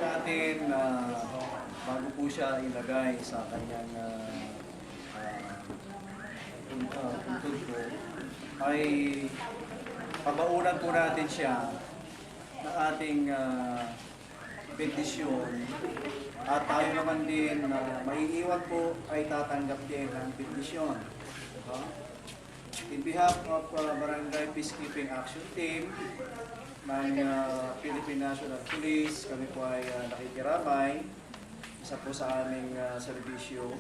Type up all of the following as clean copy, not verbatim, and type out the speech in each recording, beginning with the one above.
natin bago po siya ilagay sa kanyang puntod po, ay pabaunan po natin siya ng ating bendisyon at tayo naman din na maiiwan po ay tatanggap din ng bendisyon. Diba? In behalf of Barangay Peacekeeping Action Team ng Philippine National Police, kami po ay nakikiramay. Isa po sa aming serbisyo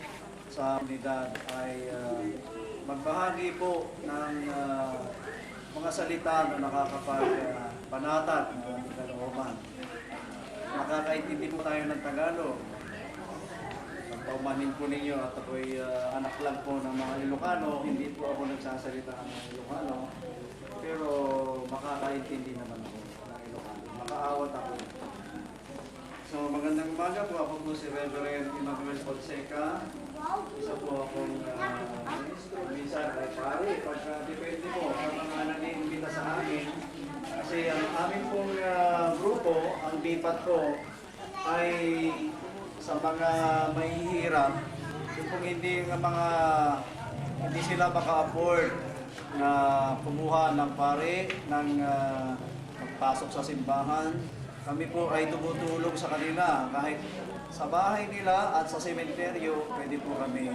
sa unidad ay magbahagi po ng mga salita na nakakapagpanatag ng kalooban. Nakakaintindi po tayo ng Tagalog. Pagpaumanin po ninyo at ako'y anak lang po ng mga Ilocano, hindi po ako nagsasalita ng Ilocano, pero makakaintindi naman ako ng Ilocano. Makaawat ako. So magandang umaga po. Ako po si Reverend Emmanuel Fonseca. Isa po akong ministro. Minsan ay pare, pagka depende po sa mga naniimbita sa amin. Kasi ang amin pong grupo, ang lipat ko, ay sa mga mahihirap, yung pong hindi sila maka-afford na kumuha ng pare, ng magpasok sa simbahan. Kami po ay tumutulong sa kanila kahit sa bahay nila at sa sementeryo, pwede po kami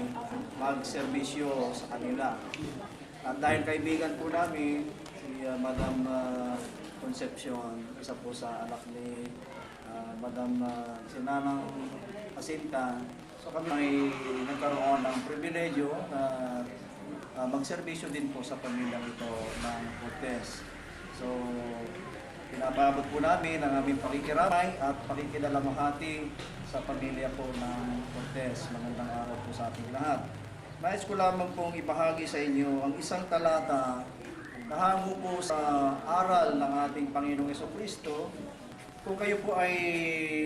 magserbisyo sa kanila. At dahil kaibigan po namin, si Madam Concepcion, isa po sa anak ni Madam Sinanang Jacinta. So kami ay nagkaroon ng pribiledyo na magserbisyo din po sa pamilyang ito ng Cortez. So pinapabot po namin ang aming pakikiramay at pakikilalamahati sa pamilya po ng Cortez. Magandang araw po sa ating lahat. Nais ko lamang pong ibahagi sa inyo ang isang talata na hango po sa aral ng ating Panginoong Jesucristo. Kung kayo po ay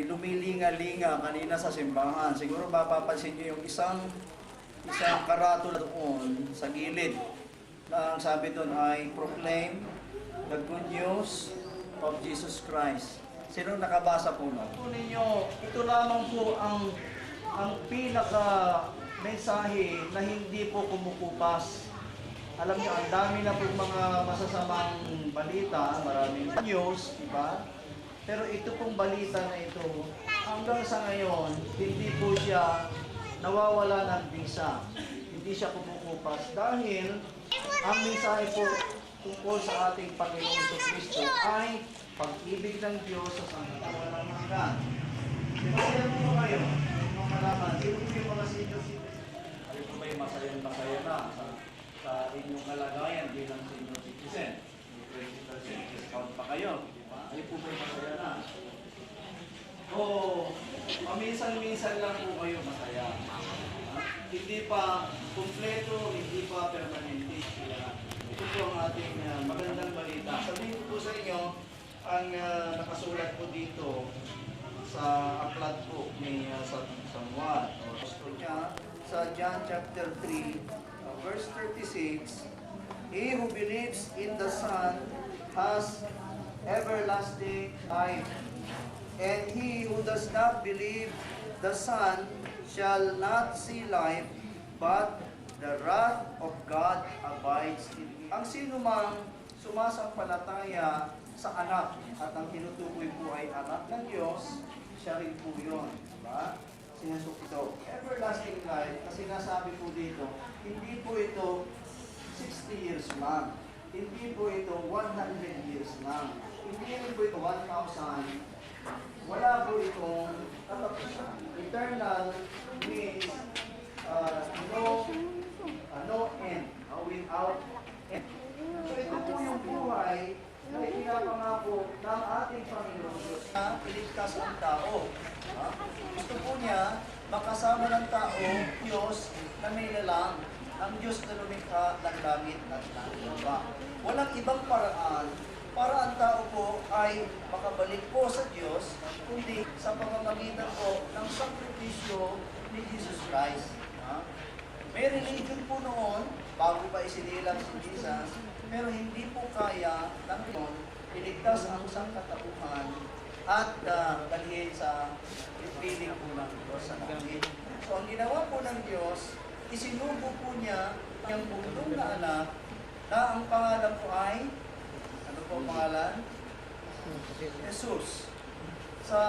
lumilinga-linga kanina sa simbahan, siguro mapapansin niyo yung isang karatula doon sa gilid na ang sabi doon ay proclaim the good news of Jesus Christ. Sino nakabasa po na? Kung ninyo, ito lamang po ang pinaka mensahe na hindi po kumukupas. Alam niyo, ang dami na po mga masasamang balita, maraming news, diba? Pero ito pong balita na ito, hanggang sa ngayon, hindi po siya nawawala ng bisa. Hindi siya kumukupas dahil ang mensahe po tungkol sa ating Panginoong Jesucristo ay pag-ibig ng Diyos sa sangatawan ng hanggan. Masaya po kayo, yung malaman, sino po yung mga senior citizen? Ano po ba yung masaya na sa inyong kalagayan bilang senior citizen? 20% discount pa kayo. Ano po ba yung masaya na? O, paminsan-minsan lang po kayo masaya. Hindi pa kumpleto, hindi pa permanente. Ito po ang ating magandang balita. Sabihin ko po sa inyo, ang nakasulat po dito sa aklat po ni San Juan. Sa John chapter 3, verse 36, He who believes in the Son has everlasting life, and he who does not believe the Son shall not see life, but the wrath of God abides in him. Ang sino mang sumasampalataya sa anak at ang tinutukoy po ay anak ng Diyos, siya rin po yun. Diba? Sinasukito. Everlasting life, kasi nasabi po dito, hindi po ito 60 years lang. Hindi po ito 100 years lang. Hindi rin po ito 1,000. Wala po itong katapusan. Eternal means no end. Without end. So ito po yung buhay na ipinapangako ng ating Panginoon Diyos na iligtas ang tao. Gusto po niya makasama ng tao, Diyos na may lalang, ang Diyos na lumikha ng langit at ng lupa. Walang ibang paraan para ang tao po ay makabalik po sa Diyos, kundi sa pamamagitan po ng sakripisyo ni Jesus Christ. May religion po noon bago pa isinilang si Jesus, pero hindi po kaya ng Diyos iligtas ang sangkatauhan at dalhin sa ipiling po ng Diyos sa langit. So ang ginawa po ng Diyos, isinubo po niya ang bugtong na anak na ang pangalan po ay, ano po ang pangalan? Jesus. Sa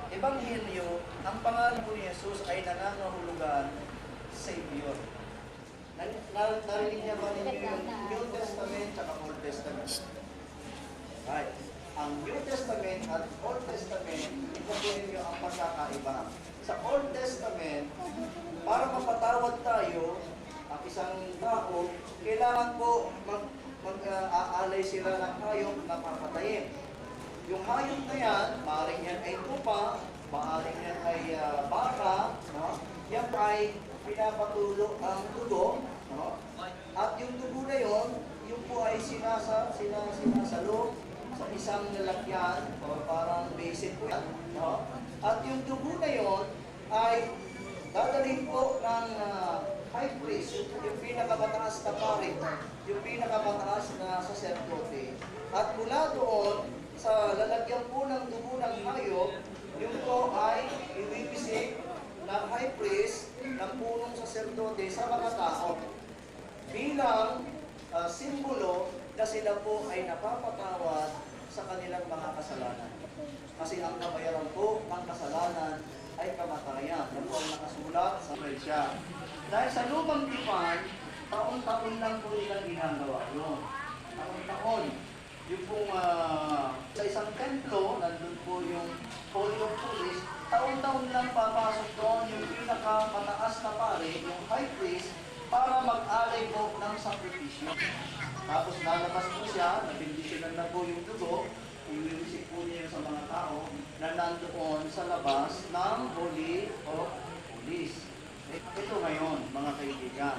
Ebanghelyo, ang pangalan po ni Jesus ay nangangahulugan Savior. Narinig niya ba ninyo yung New Testament at Old Testament? Right. Ang New Testament at Old Testament, ito po ninyo ang pagkakaiba. Sa Old Testament, para mapatawad tayo, ang isang tao, kailangan po mag-aalay sila ng hayop na papatayin. Yung hayop na yan, maaaring yan ay tupa, maaaring yan ay baka, no? Yan ay pinapatulo ang dugo, no? At yung dugo na yon, yung po ay sinasalo sa isang lalagyan, o parang basic po yan, no? At yung dugo na yon ay dadalhin po ng high priest, yung pinakamataas na pari, yung pinakamataas na saserdote. At mula doon, sa lalagyan po ng dugo ng hayop, yung po ay ibibisik ng high priest ng punong saserdote sa mga tao bilang simbolo na sila po ay napapatawad sa kanilang mga kasalanan. Kasi ang kabayaran po ng kasalanan ay kamatayan. Yan po ang nakasulat sa Biblia. Dahil sa lumang tipan, taon-taon lang po nilang ginagawa yun. Taon-taon. Yung pong sa isang templo, nandun po yung Holy of Holies, taon-taon lang papasok doon yung pinakamataas na pare, yung high priest, para mag-alay po ng sakripisyo. Tapos lalabas po siya, nabindisyonan na po yung dugo, iwiwisik po niya sa mga tao na nandoon sa labas ng Holy of Holies. Ito ngayon, mga kaibigan.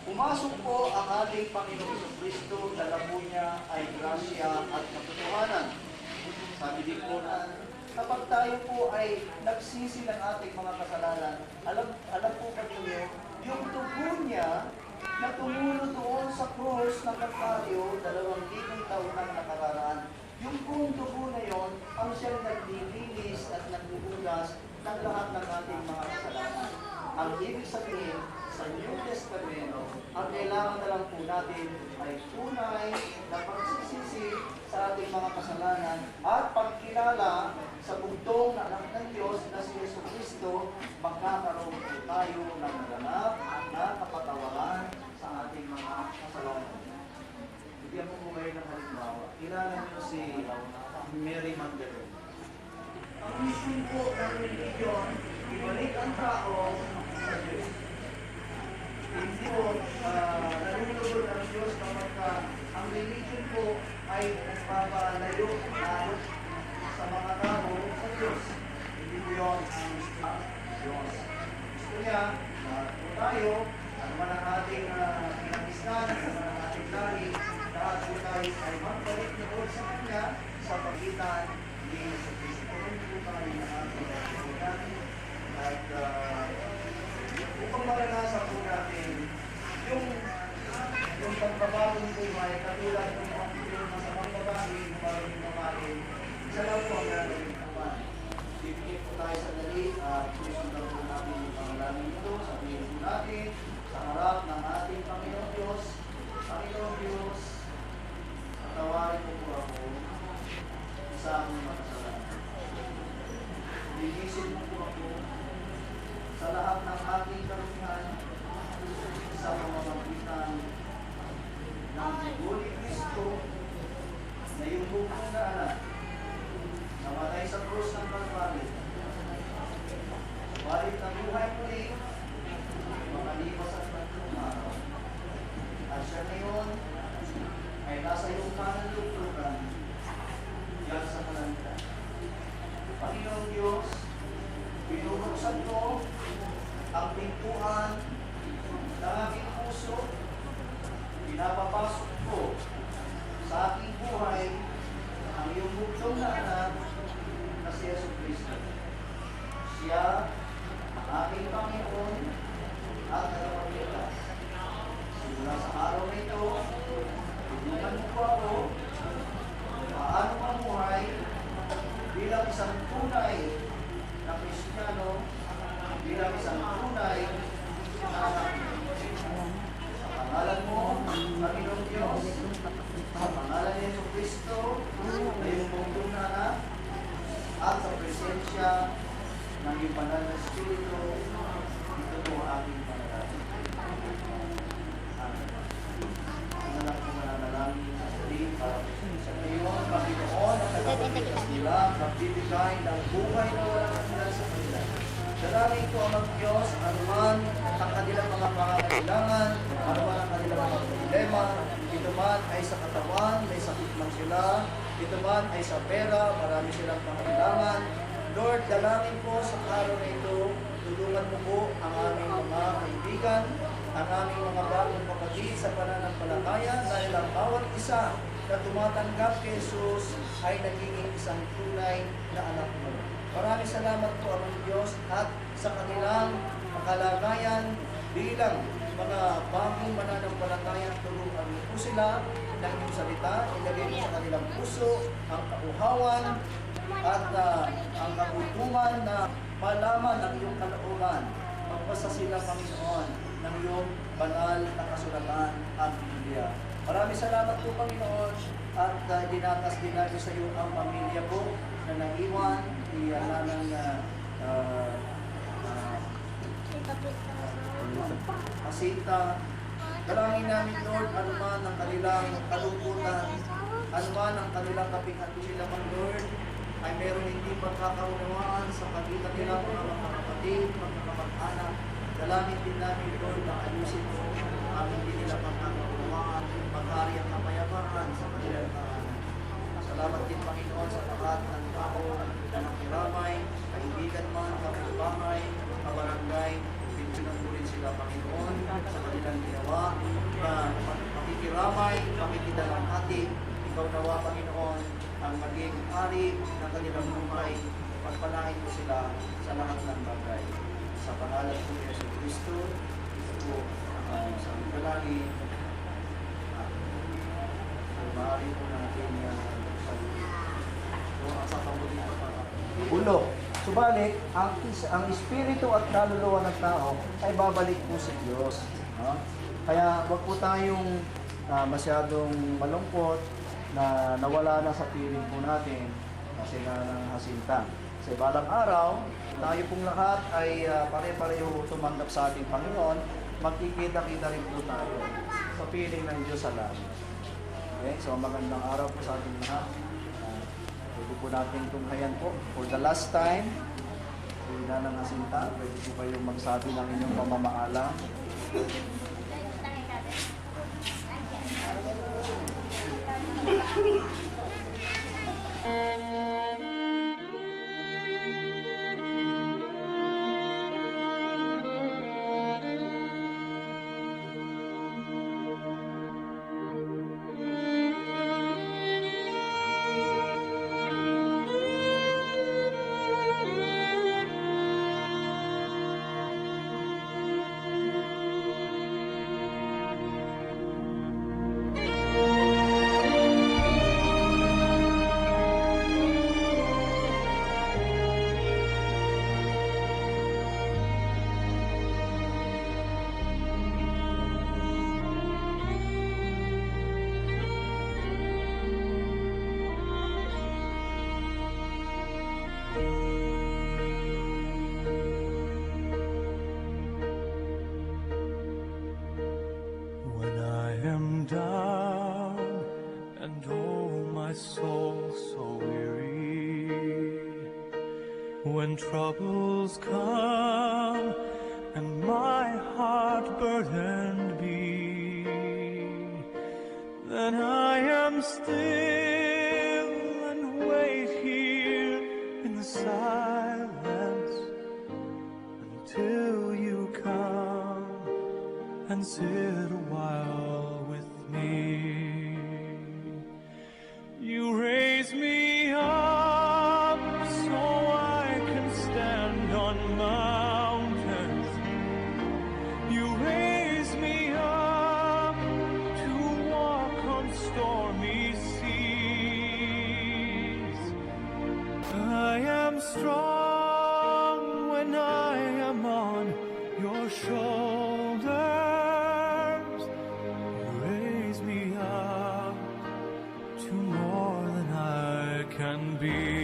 Pumasok po ang ating Panginoong Kristo, dala po niya ay grasya at katotohanan. Sabi din po na kapag tayo po ay nagsisi ng ating mga kasalanan, alam po ba ninyo, yung dugo niya na tumulo doon sa cross ng Kalbaryo, 2,000 taon nang nakararaan, yung buong dugo na yon ang siyang naglilinis at nagbubugas ng lahat ng ating mga kasalanan. Ang ibig sabihin, sa New Testament, ang kailangan na lang po natin ay tunay na pagsisisi sa ating mga kasalanan at pagkilala sa bugtong na anak ng Diyos na si Yesu Kristo, magkakaroon po tayo ng ganap na kapatawaran sa ating mga kasalanan. Bigyan mo ngayon ng halimbawa. Kilala niyo si Mary Magdalene. Ang mission po ng religion, ibalik ang tao sa Diyos. Hindi po nalulugod ang Diyos kapag ang religion po ay nagpapalayo sa mga tao sa Diyos. Hindi po yun ang Diyos. Gusto niya na tayo, ano man ang ating pinagisnan, ano man ang ating lahi, lahat po tayo ay magbalik na po sa Kanya sa pagitan ni Yesu Cristo. Hindi po tayo na ating pagkakitan. At upang maranasan po natin yung pagbabagong buhay, katulad ng masamang babae, maraming babae, isa lang po ang gagawin naman. Bibigyan po tayo sa dali at susundan po natin yung pangalamin ito, sabihin po natin sa harap ng ating Panginoon Diyos. Panginoon Diyos, patawarin po po ako sa aking makasalanan. Linisin mo po ako sa lahat ng ating karumihan sa pamamagitan ng dugo ni Kristo na yung bukong na anak namatay sa krus ng Kalbaryo. Subalit na buhay muli makalipas at nagtumaw. At siya ngayon ay nasa iyong kanan luklukan diyan sa kalangitan. Panginoong Diyos, binubuksan ko ang pintuan ng aking puso, pinapapasok ko sa aking buhay ang iyong bugtong na anak na si Yesu Cristo. Siya ang aking Panginoon at tagapagligtas. bilang isang tunay na anak mo. Sa pangalan mo, Panginoong Diyos, sa pangalan ni Yesu Cristo, na iyong mong anak, at sa presensya ng iyong banal na Espiritu, ito po ang aking panalangin. Amen. Anak ko mananalangin sa tuwing para sa ngayon, Panginoon, ang nagpapagpitas nila, magbibigay ng buhay na walang hanggan sa kanila. Dalangin ko ang Diyos, anuman ang kanilang mga pangangailangan, anuman ang kanilang mga problema, ito man ay sa katawan, may sakit man sila, ito man ay sa pera, marami silang pangangailangan. Lord, dalangin po sa araw na ito, tulungan mo po ang aming mga kaibigan, ang aming mga bagong kapatid sa pananampalataya dahil ang bawat isa na tumatanggap kay Jesus ay nagiging isang tunay na anak mo. Maraming salamat po amang Diyos at sa kanilang kalagayan bilang mga bagong mananampalataya, tulungan mo po sila ng iyong salita, ilagay mo sa kanilang puso ang kauhawan at ang kagutuman na malaman ng iyong kalooban. Magbasa sila, Panginoon, ng iyong banal na kasulatan at Biblia. Maraming salamat po, Panginoon, at dinatas din natin sa iyo ang pamilya po na naiwan, iyan ng Asinta. Dalangin namin, Lord, anuman ang kanilang kalungkutan, anuman ang kanilang kapikatusilaman, Lord, ay meron hindi pagkakaunawaan sa pagitan nila mga kapatid, mga kamag-anak. Dalangin din namin, Lord, na ayusin mo ang hindi nila pagkakaunawaan, maghari ang kapayapaan sa kanilang tahanan. Salamat din, Panginoon, sa lahat ng tao na nakiramay, kaibigan man, kapitbahay, kabarangay, pinsinan mo rin sila, Panginoon, sa kanilang ginawa, na makikiramay, makikidalamhati. Ikaw nawa, Panginoon, ang maging hari ng kanilang buhay, pagpalain mo sila sa lahat ng bagay. Sa pangalan ko ni Yesu Cristo, ito po ang aming salungalangin. Maaari po natin sa pamuli ulo. Subalit, ang espiritu at kaluluwa ng tao ay babalik po sa Diyos. No? Kaya wag po tayong masyadong malungkot na nawala na sa piling po natin kasi nga ng hasinta. Sa balang araw, tayo pong lahat ay pare-pareho tumanggap sa ating Panginoon, magkikita-kita rin po tayo sa piling ng Diyos sa langit. Okay? So magandang araw po sa ating lahat. Pwede po natin tunghayan po for the last time. Pwede na ng hasinta, pwede po kayong magsabi ng inyong pamamaalam. When I am down and oh my soul so weary, when troubles come and my heart burdened be, then I am still and wait here in the silence until you come and sit a while with me. You raise me up so I can stand on mountains. You raise me up to walk on stormy seas. I am strong when I am on shoulders. You raise me up to more than I can be.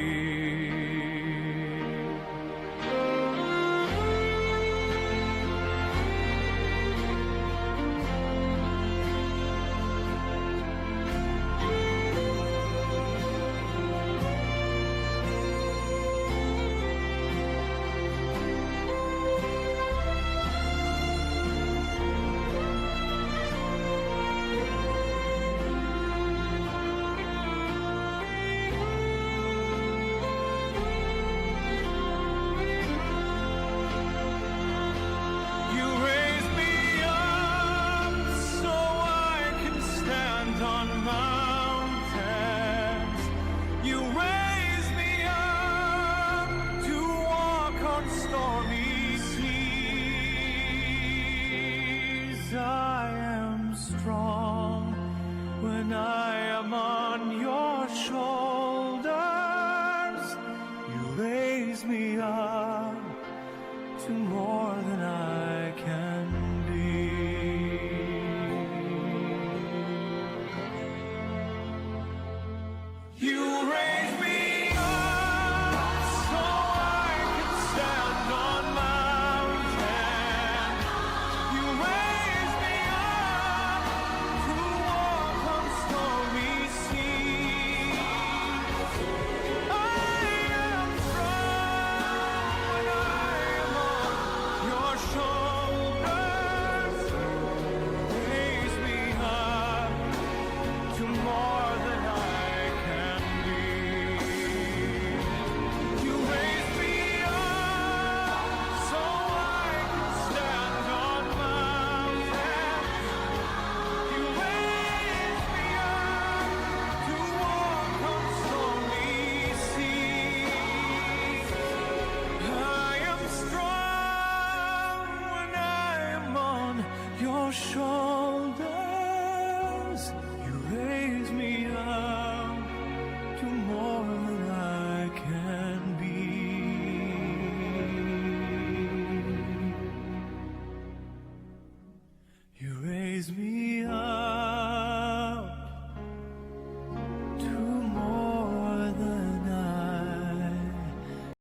You raise me up so I can stand on mountains. You raise me up to walk on stormy seas. I am strong when I am on your shoulders. You raise me up to more than I can be. You raise me up so I can stand on mountains. You raise me up to walk on stormy seas. I am strong when I am on your shoulders. Raise me up to more than I can be. You raise me up so I can stand on mountains. You raise me up to walk on stormy seas. I am strong when I am on your shoulders.